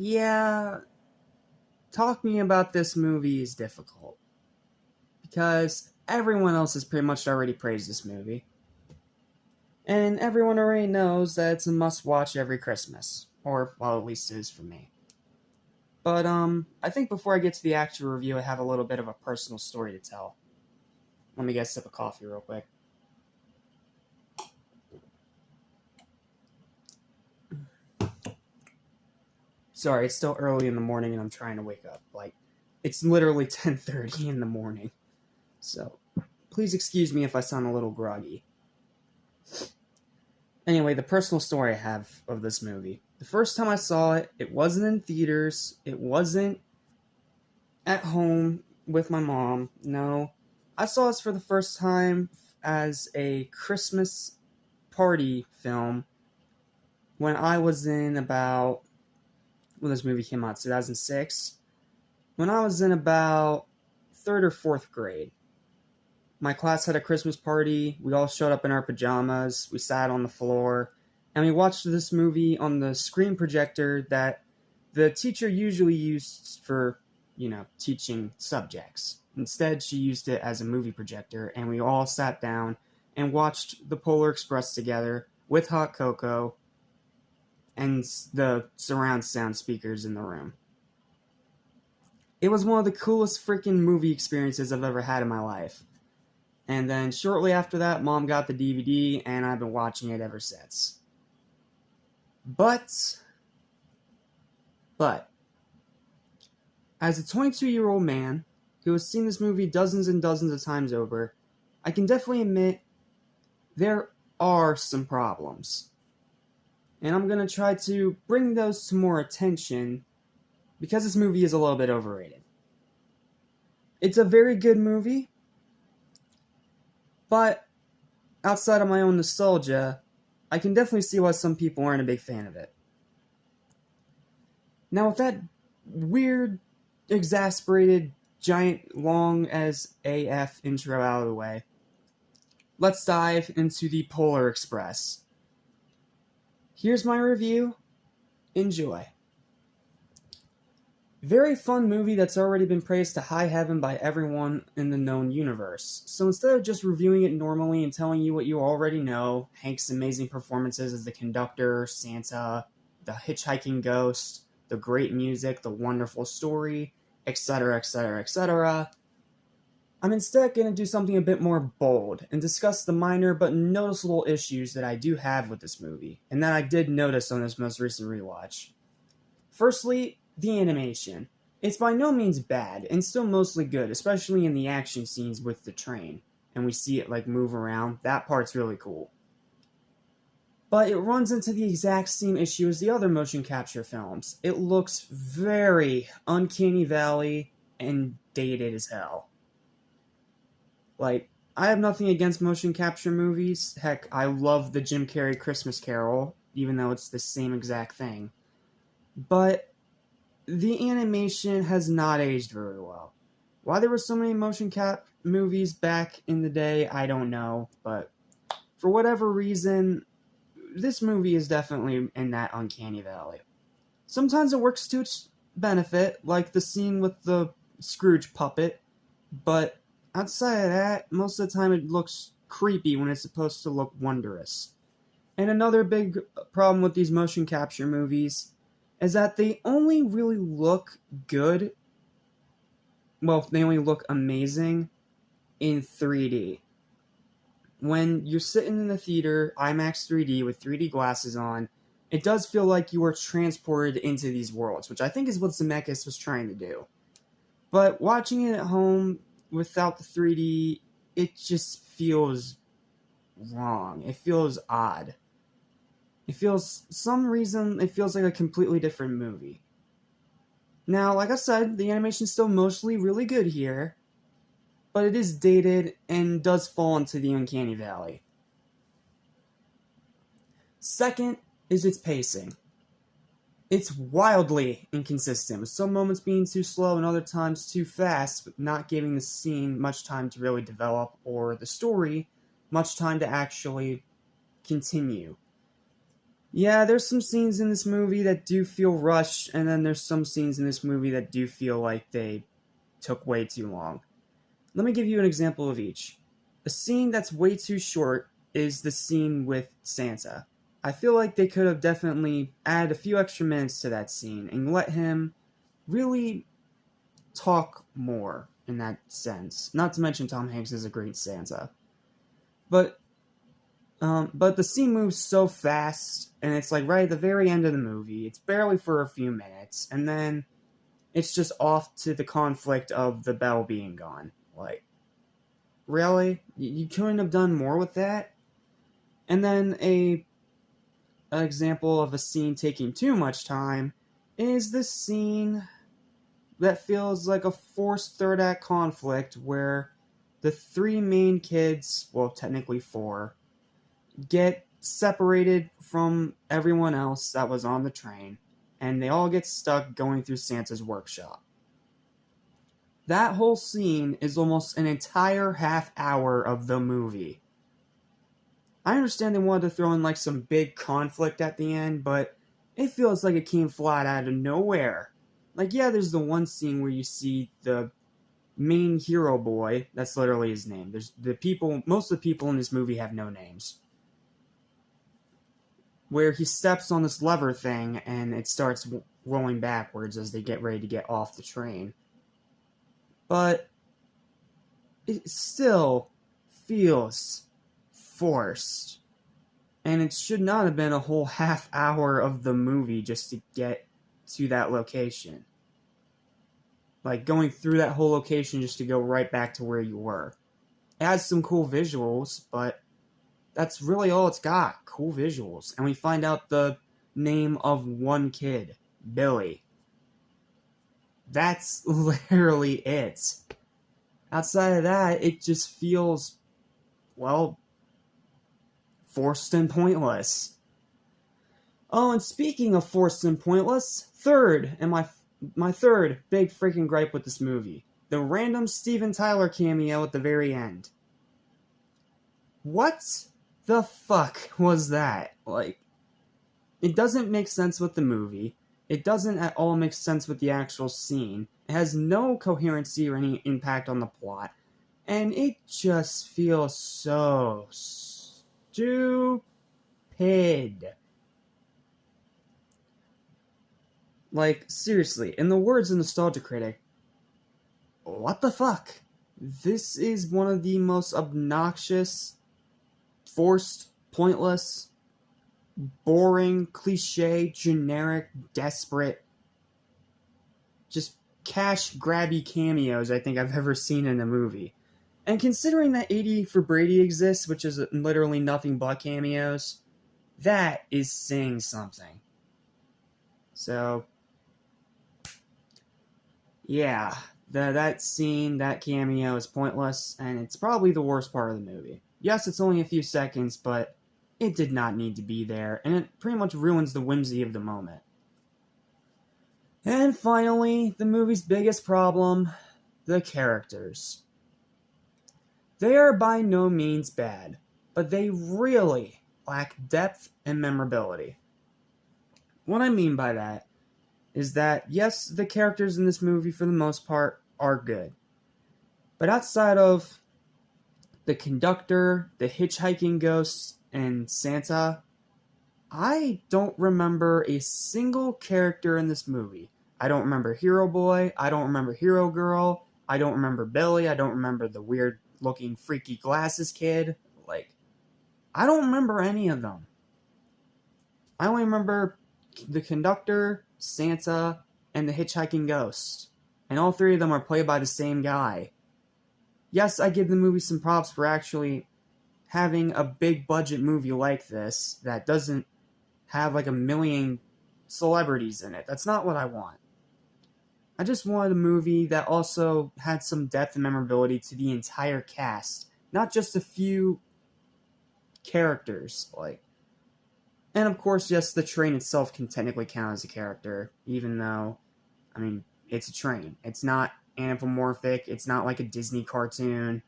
Yeah, talking about this movie is difficult because everyone else has pretty much already praised this movie. And everyone already knows that it's a must watch every Christmas. Or, well, at least it is for me. But, I think before I get to the actual review, I have a little bit of a personal story to tell. Let me get a sip of coffee real quick. Sorry, it's still early in the morning and I'm trying to wake up. It's literally 10:30 in the morning. So, please excuse me if I sound a little groggy. Anyway, the personal story I have of this movie. The first time I saw it, it wasn't in theaters. It wasn't at home with my mom. No. I saw this for the first time as a Christmas party film when I was in about, when this movie came out, 2006. When I was in about 3rd or 4th grade. My class had a Christmas party. We all showed up in our pajamas. We sat on the floor. And we watched this movie on the screen projector that the teacher usually used for, teaching subjects. Instead, she used it as a movie projector. And we all sat down and watched The Polar Express together with hot cocoa and the surround sound speakers in the room. It was one of the coolest freaking movie experiences I've ever had in my life. And then shortly after that, Mom got the DVD, and I've been watching it ever since. But, as a 22-year-old man who has seen this movie dozens and dozens of times over, I can definitely admit there are some problems. And I'm going to try to bring those to more attention because this movie is a little bit overrated. It's a very good movie. But outside of my own nostalgia, I can definitely see why some people aren't a big fan of it. Now, with that weird, exasperated, giant, long as AF intro out of the way, let's dive into the Polar Express. Here's my review. Enjoy. Very fun movie that's already been praised to high heaven by everyone in the known universe. So instead of just reviewing it normally and telling you what you already know, Hank's amazing performances as the conductor, Santa, the hitchhiking ghost, the great music, the wonderful story, etc., etc., etc., I'm instead going to do something a bit more bold and discuss the minor but noticeable issues that I do have with this movie, and that I did notice on this most recent rewatch. Firstly, the animation. It's by no means bad, and still mostly good, especially in the action scenes with the train, and we see it move around. That part's really cool. But it runs into the exact same issue as the other motion capture films. It looks very uncanny valley and dated as hell. I have nothing against motion capture movies. Heck, I love the Jim Carrey Christmas Carol, even though it's the same exact thing. But the animation has not aged very well. Why there were so many motion cap movies back in the day, I don't know. But for whatever reason, this movie is definitely in that uncanny valley. Sometimes it works to its benefit, like the scene with the Scrooge puppet. But outside of that, most of the time it looks creepy when it's supposed to look wondrous. And another big problem with these motion capture movies is that they only really look good, they only look amazing in 3D. When you're sitting in the theater, IMAX 3D with 3D glasses on, it does feel like you are transported into these worlds, which I think is what Zemeckis was trying to do. But watching it at home without the 3D, it just feels wrong. It feels odd. It feels like a completely different movie. Now, like I said, the animation's still mostly really good here, but it is dated and does fall into the uncanny valley. Second is its pacing. It's wildly inconsistent, with some moments being too slow and other times too fast, but not giving the scene much time to really develop, or the story much time to actually continue. Yeah, there's some scenes in this movie that do feel rushed, and then there's some scenes in this movie that do feel like they took way too long. Let me give you an example of each. A scene that's way too short is the scene with Santa. I feel like they could have definitely added a few extra minutes to that scene and let him really talk more in that sense. Not to mention Tom Hanks is a great Santa. But but the scene moves so fast, and it's like right at the very end of the movie. It's barely for a few minutes, and then it's just off to the conflict of the bell being gone. Like, really? You couldn't have done more with that? And then an example of a scene taking too much time is this scene that feels like a forced third act conflict where the three main kids, well, technically four, get separated from everyone else that was on the train, and they all get stuck going through Santa's workshop. That whole scene is almost an entire half hour of the movie. I understand they wanted to throw in like some big conflict at the end, but it feels like it came flat out of nowhere. Like, yeah, there's the one scene where you see the main hero boy, that's literally his name. There's the people, most of the people in this movie have no names. Where he steps on this lever thing and it starts rolling backwards as they get ready to get off the train. But it still feels forced. And it should not have been a whole half hour of the movie just to get to that location. Like going through that whole location just to go right back to where you were. It has some cool visuals, but that's really all it's got. Cool visuals. And we find out the name of one kid, Billy. That's literally it. Outside of that, it just feels, well, forced and pointless. Oh, and speaking of forced and pointless, my third big freaking gripe with this movie. The random Steven Tyler cameo at the very end. What the fuck was that? Like, it doesn't make sense with the movie. It doesn't at all make sense with the actual scene. It has no coherency or any impact on the plot. And it just feels so stupid. Like, seriously, in the words of Nostalgia Critic, what the fuck? This is one of the most obnoxious, forced, pointless, boring, cliche, generic, desperate, just cash grabby cameos I think I've ever seen in a movie. And considering that 80 for Brady exists, which is literally nothing but cameos, that is saying something. So, yeah, that scene, that cameo is pointless, and it's probably the worst part of the movie. Yes, it's only a few seconds, but it did not need to be there, and it pretty much ruins the whimsy of the moment. And finally, the movie's biggest problem, the characters. They are by no means bad, but they really lack depth and memorability. What I mean by that is that, yes, the characters in this movie, for the most part, are good. But outside of the conductor, the hitchhiking ghost, and Santa, I don't remember a single character in this movie. I don't remember Hero Boy, I don't remember Hero Girl, I don't remember Billy, I don't remember the weird looking freaky glasses kid. Like, I don't remember any of them. I only remember the conductor, Santa, and the hitchhiking ghost. And all three of them are played by the same guy. Yes, I give the movie some props for actually having a big budget movie like this that doesn't have like a million celebrities in it. That's not what I want. I just wanted a movie that also had some depth and memorability to the entire cast, not just a few characters. Like, and of course, yes, the train itself can technically count as a character, even though, I mean, it's a train. It's not anthropomorphic. It's not like a Disney cartoon.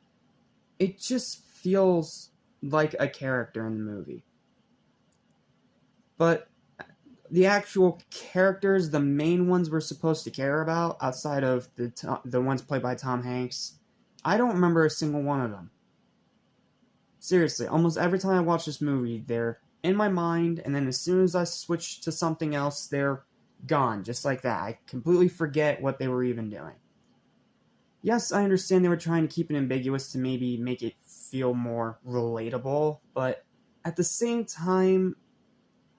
It just feels like a character in the movie. but the actual characters, the main ones we're supposed to care about, outside of the ones played by Tom Hanks, I don't remember a single one of them. Seriously, almost every time I watch this movie, they're in my mind, and then as soon as I switch to something else, they're gone, just like that. I completely forget what they were even doing. Yes, I understand they were trying to keep it ambiguous to maybe make it feel more relatable, but at the same time,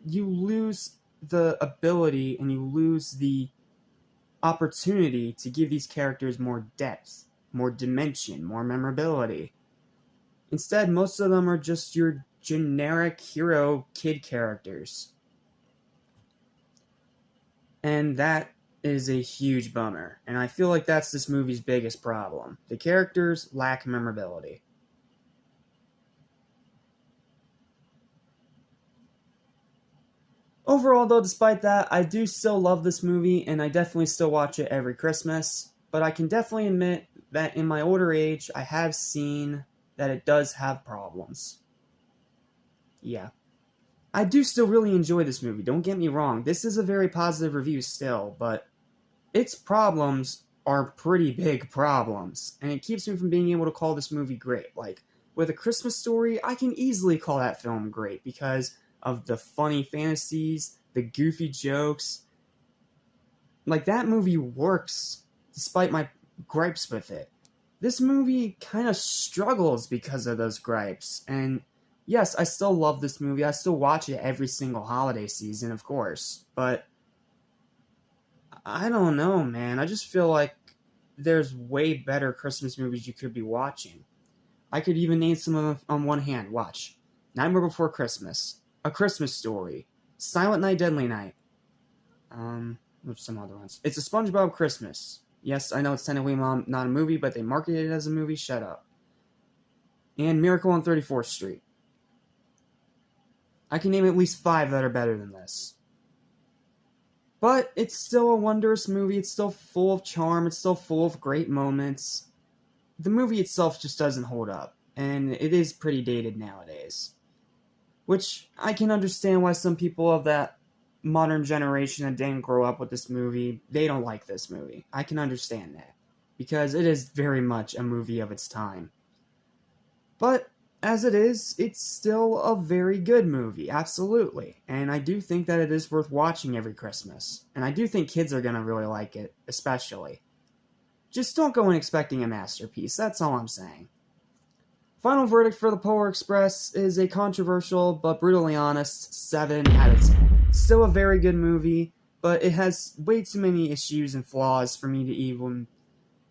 you lose the ability and you lose the opportunity to give these characters more depth, more dimension, more memorability. Instead, most of them are just your generic hero kid characters. And that is a huge bummer. And I feel like that's this movie's biggest problem. The characters lack memorability. Overall, though, despite that, I do still love this movie, and I definitely still watch it every Christmas. But I can definitely admit that in my older age, I have seen that it does have problems. Yeah. I do still really enjoy this movie, don't get me wrong. This is a very positive review still, but its problems are pretty big problems, and it keeps me from being able to call this movie great. Like, with A Christmas Story, I can easily call that film great because of the funny fantasies, the goofy jokes. Like, that movie works despite my gripes with it. This movie kind of struggles because of those gripes, and yes, I still love this movie. I still watch it every single holiday season, of course, but I don't know, man. I just feel like there's way better Christmas movies you could be watching. I could even name some of them on one hand. Watch Nightmare Before Christmas, A Christmas Story, Silent Night, Deadly Night. What's some other ones? It's a SpongeBob Christmas. Yes, I know it's technically not a movie, but they marketed it as a movie. Shut up. And Miracle on 34th Street. I can name at least 5 that are better than this. But it's still a wondrous movie. It's still full of charm. It's still full of great moments. The movie itself just doesn't hold up, and it is pretty dated nowadays. Which I can understand why some people of that modern generation that didn't grow up with this movie, they don't like this movie. I can understand that, because it is very much a movie of its time. But as it is, it's still a very good movie, absolutely. And I do think that it is worth watching every Christmas. And I do think kids are going to really like it, especially. Just don't go in expecting a masterpiece, that's all I'm saying. Final verdict for The Polar Express is a controversial but brutally honest 7 out of 10. Still a very good movie, but it has way too many issues and flaws for me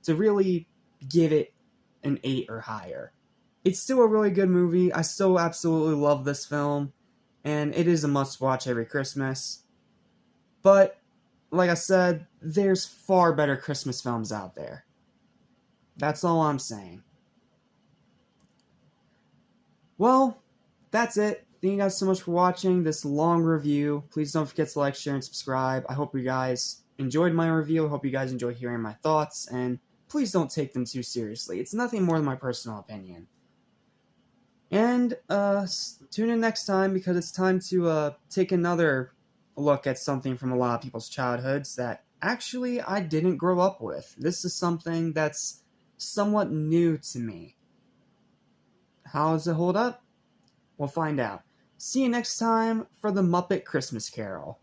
to really give it an 8 or higher. It's still a really good movie. I still absolutely love this film, and it is a must-watch every Christmas. But, like I said, there's far better Christmas films out there. That's all I'm saying. Well, that's it. Thank you guys so much for watching this long review. Please don't forget to like, share, and subscribe. I hope you guys enjoyed my review. I hope you guys enjoyed hearing my thoughts, and please don't take them too seriously. It's nothing more than my personal opinion. And tune in next time, because it's time to take another look at something from a lot of people's childhoods that actually I didn't grow up with. This is something that's somewhat new to me. How does it hold up? We'll find out. See you next time for the Muppet Christmas Carol.